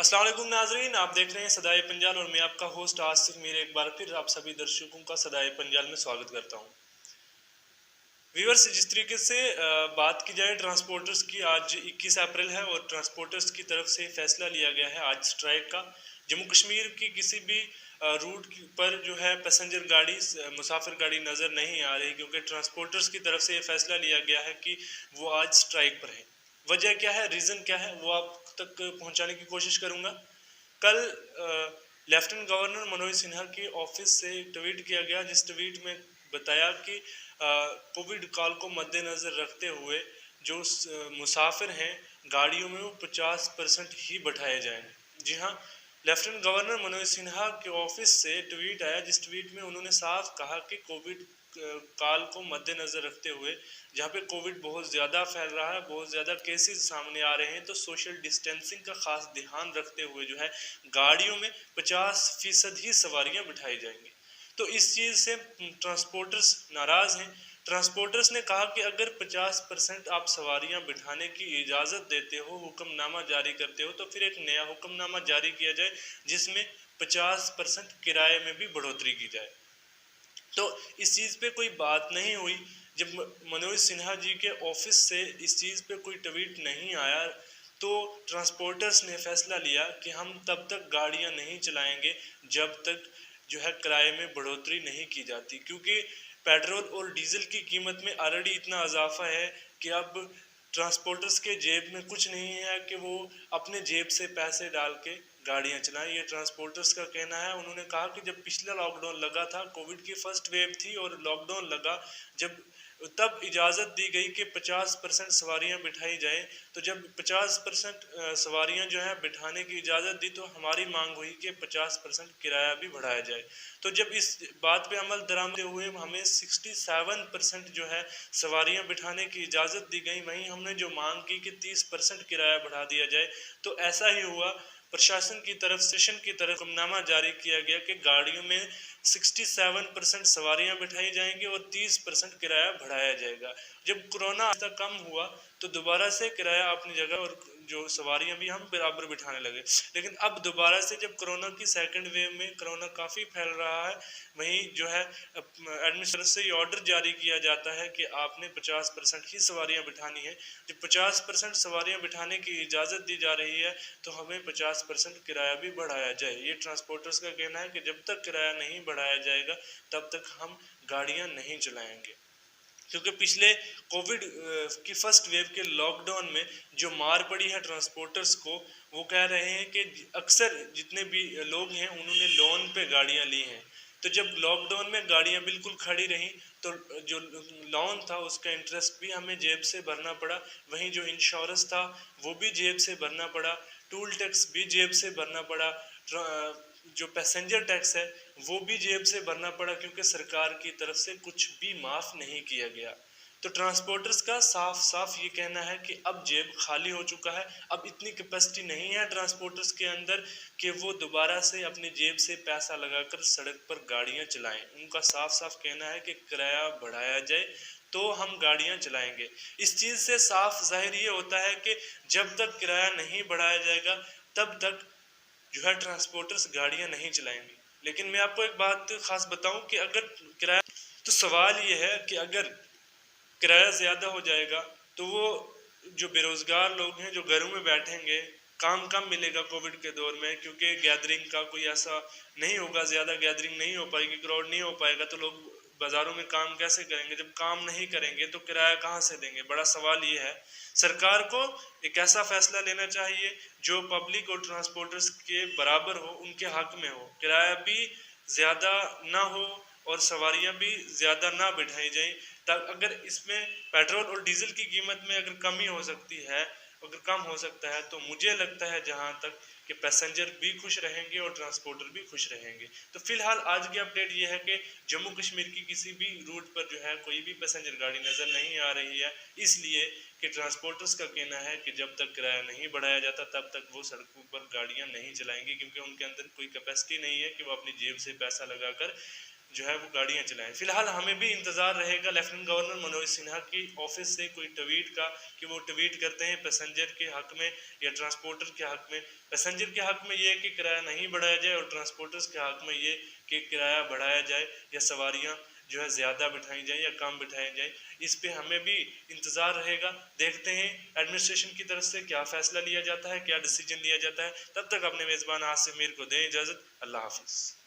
अस्सलाम वालेकुम नाजरीन, आप देख रहे हैं सदाए पंजाल और मैं आपका होस्ट आसिफ मीर एक बार फिर आप सभी दर्शकों का सदाए पंजाल में स्वागत करता हूं। व्यूअर्स, जिस तरीके से बात की जाए ट्रांसपोर्टर्स की, आज 21 अप्रैल है और ट्रांसपोर्टर्स की तरफ से फैसला लिया गया है आज स्ट्राइक का। जम्मू कश्मीर की किसी भी रूट पर जो है पैसेंजर गाड़ी, मुसाफिर गाड़ी नज़र नहीं आ रही, क्योंकि ट्रांसपोर्टर्स की तरफ से ये फैसला लिया गया है कि वो आज स्ट्राइक पर है। वजह क्या है, रीज़न क्या है, वो आप तक पहुंचाने की कोशिश करूंगा। कल लेफ्टिनेंट गवर्नर मनोज सिन्हा के ऑफिस से एक ट्वीट किया गया, जिस ट्वीट में बताया कि कोविड काल को मद्देनज़र रखते हुए जो मुसाफिर हैं गाड़ियों में वो 50% ही बैठाए जाएंगे। जी हाँ, लेफ्टिनेंट गवर्नर मनोज सिन्हा के ऑफिस से ट्वीट आया, जिस ट्वीट में उन्होंने साफ कहा कि कोविड काल को मद्देनज़र रखते हुए, जहाँ पे कोविड बहुत ज़्यादा फैल रहा है, बहुत ज़्यादा केसेस सामने आ रहे हैं, तो सोशल डिस्टेंसिंग का खास ध्यान रखते हुए जो है गाड़ियों में 50% ही सवारियां बिठाई जाएंगी। तो इस चीज़ से ट्रांसपोर्टर्स नाराज़ हैं। ट्रांसपोर्टर्स ने कहा कि अगर 50% आप सवारियां बिठाने की इजाज़त देते हो, हुक्मनामा जारी करते हो, तो फिर एक नया हुक्मनामा जारी किया जाए जिसमें 50% किराए में भी बढ़ोतरी की जाए। तो इस चीज़ पे कोई बात नहीं हुई। जब मनोज सिन्हा जी के ऑफिस से इस चीज़ पे कोई ट्वीट नहीं आया, तो ट्रांसपोर्टर्स ने फैसला लिया कि हम तब तक गाड़ियां नहीं चलाएंगे जब तक जो है किराए में बढ़ोतरी नहीं की जाती, क्योंकि पेट्रोल और डीजल की कीमत में ऑलरेडी इतना इजाफा है कि अब ट्रांसपोर्टर्स के जेब में कुछ नहीं है कि वो अपने जेब से पैसे डाल के गाड़ियां चलाएं। ये ट्रांसपोर्टर्स का कहना है। उन्होंने कहा कि जब पिछला लॉकडाउन लगा था, कोविड की फर्स्ट वेव थी और लॉकडाउन लगा, जब तब इजाज़त दी गई कि 50% सवारियां बिठाई जाएं। तो जब 50% सवारियां जो है बिठाने की इजाज़त दी, तो हमारी मांग हुई कि 50% किराया भी बढ़ाया जाए। तो जब इस बात पे अमल दरामद हुए, हमें 67% जो है सवारियां बिठाने की इजाज़त दी गई। वहीं हमने जो मांग की कि 30% किराया बढ़ा दिया जाए, तो ऐसा ही हुआ। प्रशासन की तरफ, स्टेशन की तरफ हुक्मनामा जारी किया गया कि गाड़ियों में 67% सवारियां बिठाई जाएंगी और 30% किराया बढ़ाया जाएगा। जब कोरोना तक कम हुआ, तो दोबारा से किराया अपनी जगह और जो सवारियां भी हम बराबर बिठाने लगे। लेकिन अब दोबारा से जब कोरोना की सेकंड वेव में कोरोना काफ़ी फैल रहा है, वहीं जो है एडमिनिस्ट्रेशन से ये ऑर्डर जारी किया जाता है कि आपने 50% ही सवारियां बिठानी है। जब 50% सवारियां बिठाने की इजाज़त दी जा रही है, तो हमें 50% किराया भी बढ़ाया जाए। ये ट्रांसपोर्टर्स का कहना है कि जब तक किराया नहीं बढ़ाया जाएगा, तब तक हम गाड़ियां नहीं चलाएंगे। क्योंकि पिछले कोविड की फर्स्ट वेव के लॉकडाउन में जो मार पड़ी है ट्रांसपोर्टर्स को, वो कह रहे हैं कि अक्सर जितने भी लोग हैं उन्होंने लोन पे गाड़ियां ली हैं। तो जब लॉकडाउन में गाड़ियां बिल्कुल खड़ी रहीं, तो जो लोन था उसका इंटरेस्ट भी हमें जेब से भरना पड़ा। वहीं जो इंश्योरेंस था वो भी जेब से भरना पड़ा, टूल टैक्स भी जेब से भरना पड़ा, जो पैसेंजर टैक्स है वो भी जेब से भरना पड़ा, क्योंकि सरकार की तरफ से कुछ भी माफ़ नहीं किया गया। तो ट्रांसपोर्टर्स का साफ साफ ये कहना है कि अब जेब खाली हो चुका है। अब इतनी कैपेसिटी नहीं है ट्रांसपोर्टर्स के अंदर कि वो दोबारा से अपनी जेब से पैसा लगाकर सड़क पर गाड़ियां चलाएं। उनका साफ साफ कहना है कि किराया बढ़ाया जाए तो हम गाड़ियां चलाएंगे। इस चीज़ से साफ जाहिर ये होता है कि जब तक किराया नहीं बढ़ाया जाएगा, तब तक जो है ट्रांसपोर्टर्स गाड़ियां नहीं चलाएंगे। लेकिन मैं आपको एक बात खास बताऊं कि अगर किराया, तो सवाल ये है कि अगर किराया ज़्यादा हो जाएगा, तो वो जो बेरोज़गार लोग हैं जो घरों में बैठेंगे, काम कम मिलेगा कोविड के दौर में, क्योंकि गैदरिंग का कोई ऐसा नहीं होगा, ज़्यादा गैदरिंग नहीं हो पाएगी, क्राउड नहीं हो पाएगा, तो लोग बाज़ारों में काम कैसे करेंगे? जब काम नहीं करेंगे तो किराया कहाँ से देंगे? बड़ा सवाल ये है। सरकार को एक ऐसा फैसला लेना चाहिए जो पब्लिक और ट्रांसपोर्टर्स के बराबर हो, उनके हक में हो। किराया भी ज़्यादा ना हो और सवारियां भी ज़्यादा ना बिठाई जाएं। अगर इसमें पेट्रोल और डीजल की कीमत में अगर कमी हो सकती है, अगर कम हो सकता है, तो मुझे लगता है जहां तक कि पैसेंजर भी खुश रहेंगे और ट्रांसपोर्टर भी खुश रहेंगे। तो फिलहाल आज की अपडेट ये है कि जम्मू कश्मीर की किसी भी रूट पर जो है कोई भी पैसेंजर गाड़ी नज़र नहीं आ रही है, इसलिए कि ट्रांसपोर्टर्स का कहना है कि जब तक किराया नहीं बढ़ाया जाता तब तक वो सड़कों पर गाड़ियां नहीं चलाएंगे, क्योंकि उनके अंदर कोई कैपेसिटी नहीं है कि वो अपनी जेब से पैसा लगाकर जो है वो गाड़ियां चलाएं। फिलहाल हमें भी इंतज़ार रहेगा लेफ्टिनेंट गवर्नर मनोज सिन्हा की ऑफिस से कोई ट्वीट का, कि वो ट्वीट करते हैं पैसेंजर के हक में या ट्रांसपोर्टर के हक में। पैसेंजर के हक में ये है कि किराया नहीं बढ़ाया जाए, और ट्रांसपोर्टर्स के हक में ये कि किराया बढ़ाया जाए या सवारियाँ जो है ज़्यादा बिठाई जाए या कम बिठाई जाए। इस पे हमें भी इंतज़ार रहेगा। देखते हैं एडमिनिस्ट्रेशन की तरफ से क्या फ़ैसला लिया जाता है, क्या डिसीजन लिया जाता है। तब तक अपने मेज़बान आसिफ मीर को दें इजाज़त। अल्लाह हाफिज़।